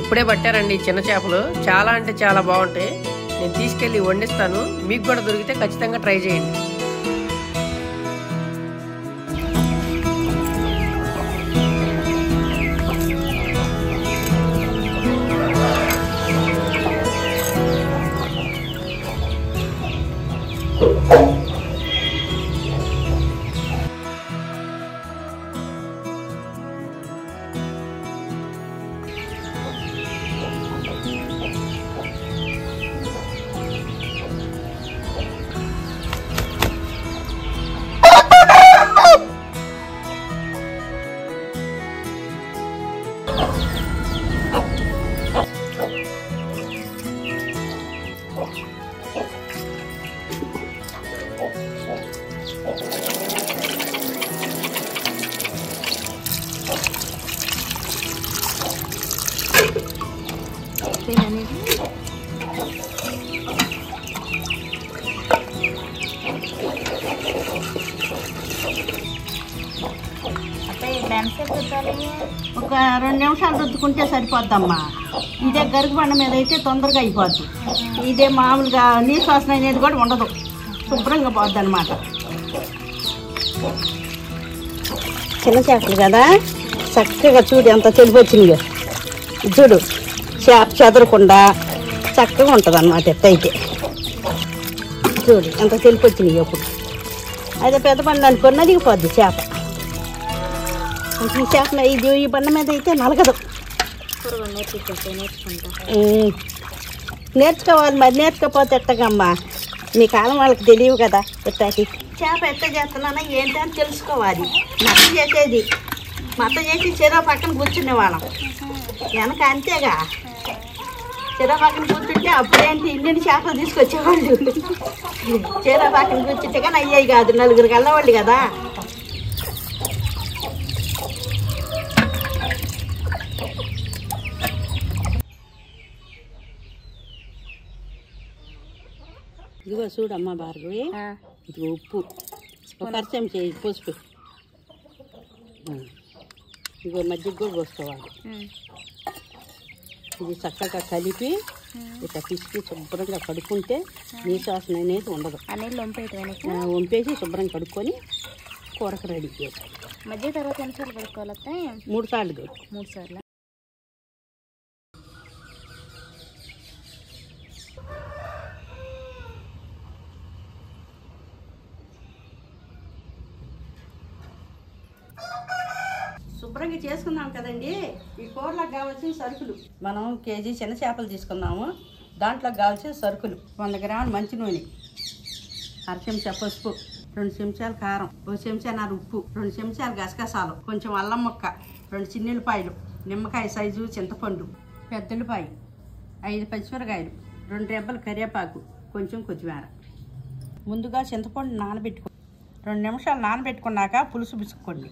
ఇప్పుడే పట్టారండి చిన్న చేపలు, చాలా అంటే చాలా బాగుంటాయి. నేను తీసుకెళ్ళి వండిస్తాను, మీకు కూడా దొరికితే ఖచ్చితంగా ట్రై చేయండి. ఒక 2 నిమిషాలు రుద్దుకుంటే సరిపోద్దమ్మా. ఇదే గరుగు బండ మీద అయితే తొందరగా అయిపోద్ది. ఇదే మామూలుగా నీసు వాసన అనేది కూడా ఉండదు, శుభ్రంగా పోద్ది అనమాట. చిన్న చేపలు కదా, చక్కగా చూడు ఎంత తెలుపు వచ్చినాయో. చూడు చేప చెదరకుండా చక్కగా ఉంటుంది అన్నమాట. ఎత్తైతే చూడు ఎంత తెలుపు వచ్చినాయి. అప్పుడు అదే పెద్ద బండ అనుకున్న దిగిపోద్ది చేప. ఈ చేప ఇది ఈ బండ మీద అయితే నలగదు. నేర్చుకోవాలి మరి, నేర్చుకోకపోతే ఎట్టగమ్మా. మీ కాలం వాళ్ళకి తెలియవు కదా. ఎట్టాకి చేప ఎట్ట చేస్తున్నానా ఏంటి అని తెలుసుకోవాలి. మత్త చేసి చెరో పక్కన కూర్చునేవాళ్ళం వెనక. అంతేగా చెరో పక్కన కూర్చుంటే అప్పుడేంటి ఇన్ని చేపలు తీసుకొచ్చేవాళ్ళు. చెరో పక్కన కూర్చుంటే కానీ అయ్యాయి కాదు, 4 కల్లవాళ్ళు కదా. ఇదిగో చూడమ్మా భార్గవి, ఇదిగో ఉప్పు, ఒక పరిచయం చేయి, పసుపు, ఇదిగో మజ్జిగ కూడా పోసుకోవాలి. ఇది చక్కగా కలిపి ఇట్లా పిసికి శుభ్రంగా కడుక్కుంటే నీసు వాసన అనేది ఉండదు. వంపేసి శుభ్రంగా కడుక్కొని కూరకు రెడీ చేయాలి. మజ్జిగ తర్వాత ఎన్నిసార్లు కడుక్కోవాలి? 3 సార్లు. 3 సార్లు. శుభ్రంగా చేసుకున్నాం కదండి. ఈ కూరలకు కావాల్సిన సరుకులు మనం కేజీ చిన్న చేపలు తీసుకున్నాము. దాంట్లోకి కావాల్సిన సరుకులు 100 గ్రాములు మంచి నూనె, 1/2 చెంచా పసుపు, 2 చెంచాలు కారం, 1 చెంచాన్నర ఉప్పు, 2 చెంచాలు గసగసాలు, కొంచెం అల్లం ముక్క, 2 చిన్నులపాయలు, నిమ్మకాయ సైజు చింతపండు, పెద్దలపాయ, 5 పచ్చిమిరకాయలు, 2 రెబ్బలు కరివేపాకు, కొంచెం కొత్తిమీర. ముందుగా చింతపండు నానబెట్టుకో. 2 నిమిషాలు నానబెట్టుకున్నాక పులుసు పిసుక్కోండి.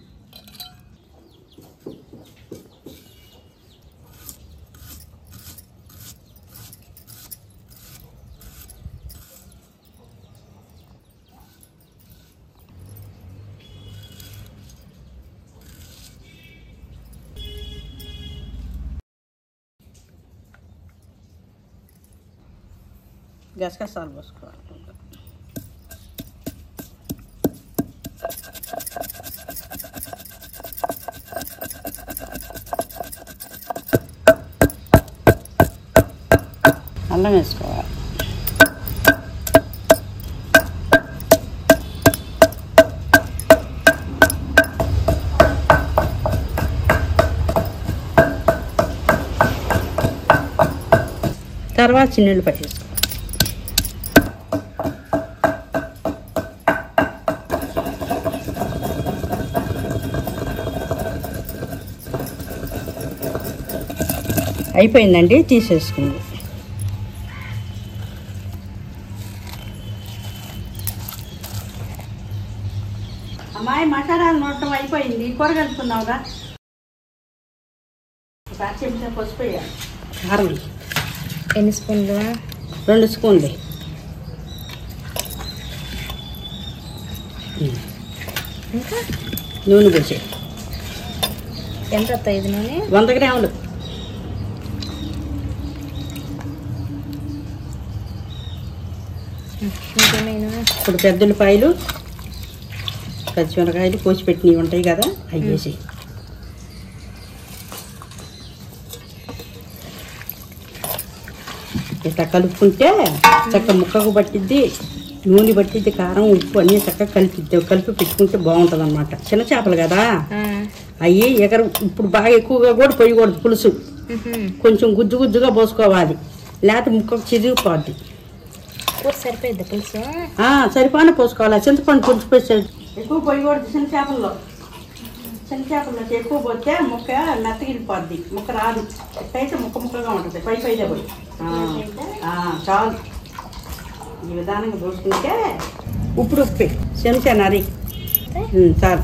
గసగసాలు పోసుకోవాలి. అల్లం వేసుకోవాలి. తర్వాత చిన్నులపాయ వేసుకోవాలి. అయిపోయిందండి, తీసేసుకుంది. అమ్మాయి మసాలాలు నూడటం అయిపోయింది. కూర కలుపుకుందాంగా. ఒక అర చెంచా పసుపు వేయాలి. కారం ఎన్ని స్పూన్లు? 2 స్పూన్లు. ఇంకా నూనె పోసే. ఎంత వస్తాయి ఇది నూనె? 100 గ్రాములు. ఇంకేమైనా? ఇప్పుడు పెద్దలపాయలు, పచ్చిమిరకాయలు కోసి పెట్టినవి ఉంటాయి కదా, అవి వేసి ఇట్లా కలుపుకుంటే చక్క ముక్కకు పట్టిద్ది, నూనె పట్టిద్ది, కారం ఉప్పు అన్నీ చక్కగా కలిపి పెట్టుకుంటే బాగుంటుంది అన్నమాట. చిన్న చేపలు కదా అవి ఇప్పుడు బాగా ఎక్కువగా కూడా పోయకూడదు. పులుసు కొంచెం గుజ్జు గుజ్జుగా పోసుకోవాలి, లేకపోతే ముక్కకు చిరిగిపోద్ది. కూర సరిపోయిద్ది పులుసు? సరిపోనే పోసుకోవాలి. చింతపండు పులుసు పోసే ఎక్కువ పోయకూడదు. చిన్న చేపల్లో ఎక్కువ పోతే ముక్క మెత్తగిలిపోద్ది, ముక్క రాదు. ఎట్టయితే ముక్కగా ఉంటుంది, పైదే పోయి. చాలు. ఈ విధానంగా పోసుకుంటే ఉప్పుడు ఉప్పి చెంచానరి చాలు.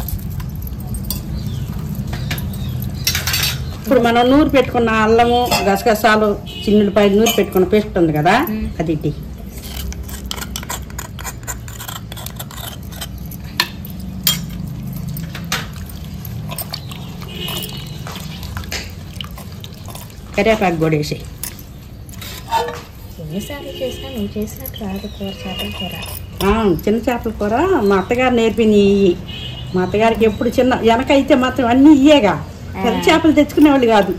ఇప్పుడు మనం నూరు పెట్టుకున్న అల్లము, గసగసాలు, చిన్నులపాయలు నూరు పెట్టుకున్న పేస్ట్ ఉంది కదా, అది ఇట్టి కరివేపాకు కూడా వేసి. ఎన్నిసార్లు చేసినా నువ్వు చేసినట్టు రాదు కూర, చేపల కూర. చిన్న చేపల కూర మా అత్తగారు నేర్పింది. మా అత్తగారికి ఎప్పుడు చిన్న వెనకైతే మాత్రం అన్నీ ఇయ్యేగా, పెద్ద చేపలు తెచ్చుకునేవాళ్ళు కాదు.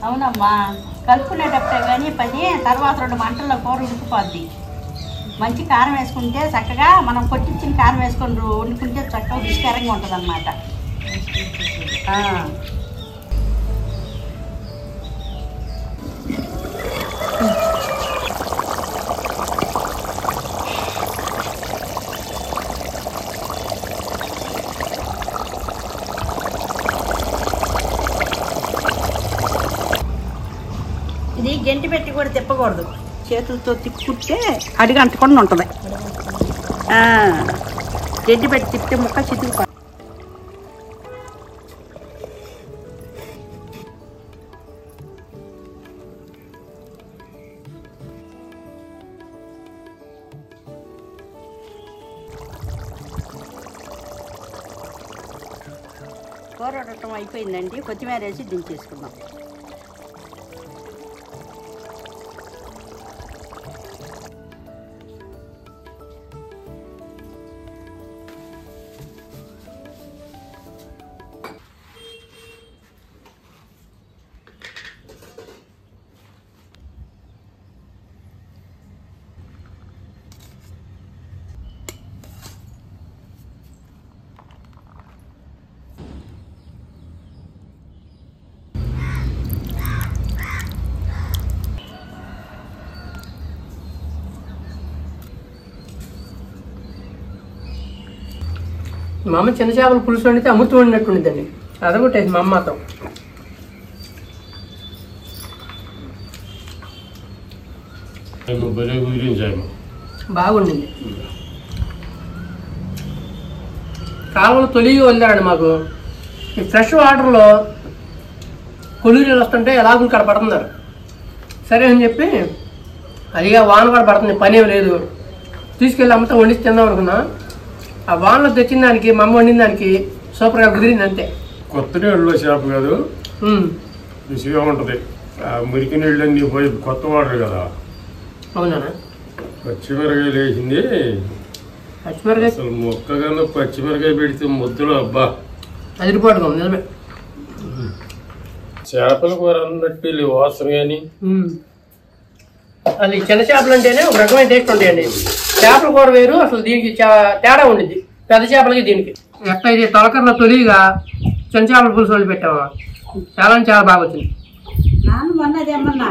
అవునమ్మా, కలుపుకునేటప్పుడే కానీ పని, తర్వాత 2 మంటల్లో కూర ఉడికిపోద్ది. మంచి కారం వేసుకుంటే చక్కగా, మనం కొట్టించిన కారం వేసుకొని వండుకుంటే చక్కగా రుచికరంగా ఉంటుంది అన్నమాట. ఇది గెంటి పెట్టి కూడా తిప్పకూడదు, చేతులతో తిప్పుకుంటే అడిగి అంటకుండా ఉంటుంది. గెంటి పెట్టి తిప్పితే ముక్క చితికిపోతుంది. కూర వండటం అయిపోయిందండి. కొత్తిమీర వేసి దించేసుకుందాం. మా అమ్మ చిన్న చేపల పులుసు వండితే అమృతం వండినట్టు ఉండిద్దండి. అదొకటి మా అమ్మ మాత్రం. బాగుండింది. కాలంలో తొలిగి వదిలాడు మాకు. ఈ ఫ్రెష్ వాటర్లో కొలుగులు వస్తుంటే ఎలాగో ఇక్కడ పడుతున్నారు. సరే అని చెప్పి అదిగా వాన కూడా పడుతుంది, పనేం లేదు, తీసుకెళ్ళి అమ్మతో వండిసి తిందాం అనుకున్నా. ఆ వానలో తెచ్చిన దానికి మా అమ్మ వండిన దానికి సూపర్గా కుదిరింది అంతే. కొత్త నీళ్ళలో చేప కాదు, రుచిగా ఉంటుంది. మురికి నీళ్ళన్నీ పోయి కొత్త వాటర్ కదా. అవునా? పచ్చిమిరకాయలు వేసింది. పచ్చిమిరకాయ అసలు మొక్కగానే పచ్చిమిరకాయ పెడితే ముద్దలు అబ్బా అదిరిపోవడం నిజమే. చేపల కూర అన్నట్టు వాసన కానీ అది చిన్న చేపలు అంటేనే ఒక రకమైన టేస్ట్ ఉంటాయండి. చేపల కూర వేరు, అసలు దీనికి తేడా ఉండిద్ది పెద్ద చేపలకి దీనికి. ఎట్లా ఇది తొలకరలో తొలిగా చిన్న చేపల పులుసు వండి పెట్టామా, చాలా బాగా వచ్చింది. నాన్న మొన్న అదేమన్నా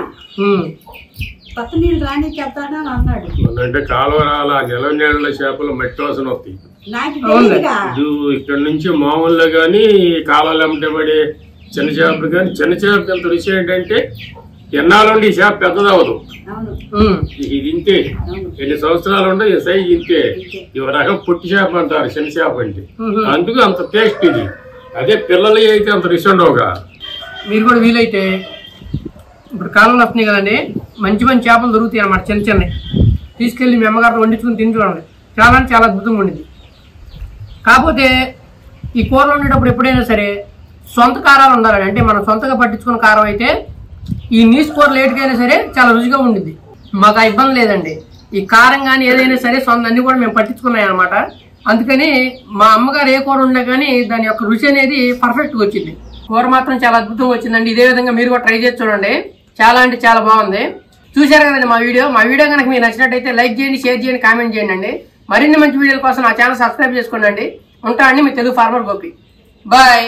కొత్త నీళ్ళు రానిచ్చేస్తానని అన్నాడు. అంటే కాలువ రాల నిలవ నీళ్ళ చేపలు మట్టి వాసన వస్తాయి. నాకు తెలియదుగా. ఇక్కడ నుంచి మామూలుగా గానీ కాలువలు అమ్మటబడి చిన్న చేపలు కానీ చిన్న చేపకి ఎంత రుచి ఏంటంటే ఎన్నాళ్ళుండి ఈ చేప పెద్దదవదు. ఇది ఇంతే ఎన్ని సంవత్సరాలు ఉండే ఈ సైజ్ ఇంతే. ఈ రకం పుట్టి చేప అంటారు చిన్న చేప అంటే, అందుకు అంత టేస్ట్ ఇది. అదే పిల్లలు అయితే అంత రుచి ఉండవుగా. మీరు కూడా వీలైతే ఇప్పుడు కాలంలో వస్తున్నాయి కదండి, మంచి మంచి చేపలు దొరుకుతాయి అన్నమాట. చిన్న చిన్నవి తీసుకెళ్ళి మీ అమ్మగారితో వండించుకుని తిని చూడండి, చాలా అంటే చాలా అద్భుతంగా ఉండేది. కాకపోతే ఈ కూరలు ఉండేటప్పుడు ఎప్పుడైనా సరే సొంత కారాలు ఉండాలండి. అంటే మనం సొంతగా పట్టించుకున్న కారం అయితే ఈ నీసు కూర లేటుకైనా సరే చాలా రుచిగా ఉండిద్ది. మాకు ఆ ఇబ్బంది లేదండి. ఈ కారం కానీ ఏదైనా సరే సొంత అన్ని కూడా మేము పట్టించుకున్నాయి అనమాట. అందుకని మా అమ్మగారు ఏ కూర ఉండే కానీ దాని యొక్క రుచి అనేది పర్ఫెక్ట్గా వచ్చింది. కూర మాత్రం చాలా అద్భుతంగా వచ్చిందండి. ఇదే విధంగా మీరు కూడా ట్రై చేసి చూడండి, చాలా అంటే చాలా బాగుంది. చూశారు కదండి మా వీడియో కనుక మీకు నచ్చినట్టయితే లైక్ చేయండి, షేర్ చేయండి, కామెంట్ చేయండి అండి. మరిన్ని మంచి వీడియోల కోసం నా ఛానల్ సబ్స్క్రైబ్ చేసుకోండి. ఉంటా అండి మీ తెలుగు ఫార్మర్ గోపి. బాయ్.